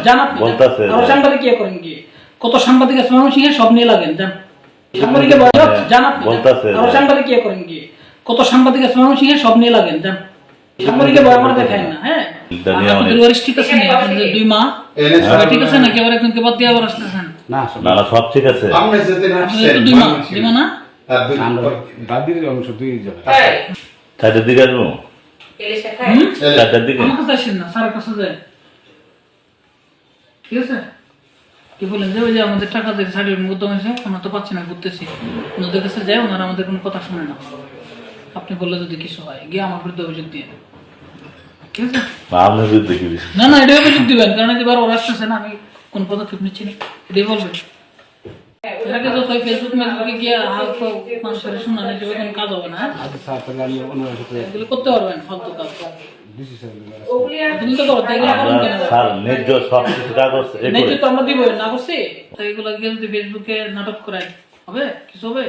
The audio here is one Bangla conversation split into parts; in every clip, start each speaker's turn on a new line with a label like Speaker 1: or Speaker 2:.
Speaker 1: জান আপনি
Speaker 2: বলতাছে
Speaker 1: আর সাংবাদিক কি করেন কি কত সাংবাদিক আছে মানুষ ইহে সব নিয়ে লাগেন জান সাংবাদিকে বয়স জান আপনি
Speaker 2: বলতাছে
Speaker 1: আর সাংবাদিক কি করেন কি কত সাংবাদিক আছে মানুষ ইহে সব নিয়ে লাগেন জান সাংবাদিকে বয় আমরা দেখাই না হ্যাঁ আপনাদের ওয়ারিশ ঠিক আছে না আপনাদের দুই মা ঠিক আছে নাকি আবার একজনকে বাদ দিয়ে আবার আসতেছেন
Speaker 2: না না সব ঠিক আছে
Speaker 1: আপনাদের দুই মা না
Speaker 3: দাদির অংশ দুই জন
Speaker 2: চারটার দিকে আসবো চারটার দিকে
Speaker 1: আমার কাছে আসেন না স্যারের কাছে যায় ঠিক আছে কি বলেন যে ওই যে আমাদের টাকা দিয়ে সার্টিফিকেট মুদ্রা হয়েছে আমরা তো পাচ্ছি না ঘুরতেছি ওনাদের কাছে যাই ওনারা আমাদের কোনো কথা শুনে না আপনি বললে যদি কিছু হয় গিয়ে আমার বিরুদ্ধে অভিযোগ দিয়ে ঠিক আছে
Speaker 2: আপনার বিরুদ্ধে কি বিষয়?
Speaker 1: না না এটা অভিযোগ দিবেন কারণ এবার ওরা আসতেছে না আমি কোন পদক্ষেপ নিচ্ছি না এটাই বলবেন এটাকে যত ফেসবুক মেসবুকে গিয়ে হালকা মানুষের শোনানো যাবে কোনো কাজ হবে না এগুলো করতে পারবেন ফালতু কাজ তুমি তো করো এগুলো করেন কেন
Speaker 2: স্যার ন্যায্য সব কিছু কাগজ
Speaker 1: নেই তো আমরা দিব না করছি তো এগুলো গিয়ে যদি ফেসবুকে নাটক করায় হবে কিছু হবে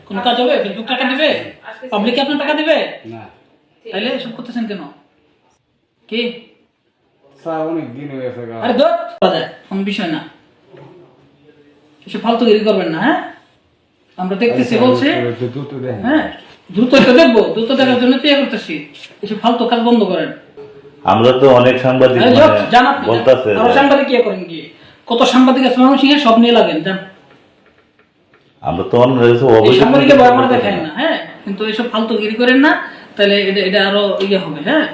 Speaker 1: কোন কাজ হবে ফেসবুক টাকা দিবে পাবলিক আপনার টাকা দিবে
Speaker 3: না
Speaker 1: তাইলে এসব করতেছেন কেন কি
Speaker 3: স্যার অনেক দিন হয়ে গেছে
Speaker 1: আরে ধর কোনো বিষয় না এসব ফালতুগিরি করবেন না হ্যাঁ আমরা দেখতেছি বলছে
Speaker 3: দুটো দেখেন
Speaker 1: হ্যাঁ দ্রুত একটা দেখবো দ্রুত দেখার জন্য তৈরি করতেছি এসব ফালতু কাজ বন্ধ করেন
Speaker 2: আমরা তো অনেক সাংবাদিক
Speaker 1: জান আপনি
Speaker 2: বলতাছে
Speaker 1: আর সাংবাদিক কি করেন কি কত সাংবাদিক আছে মানুষ ইহে সব নিয়ে লাগেন জান
Speaker 2: আমরা তো অন্য
Speaker 1: সাংবাদিকে বয় আমরা দেখাই না হ্যাঁ কিন্তু এসব ফালতুগিরি করেন না তাহলে এটা আরো ইয়ে হবে হ্যাঁ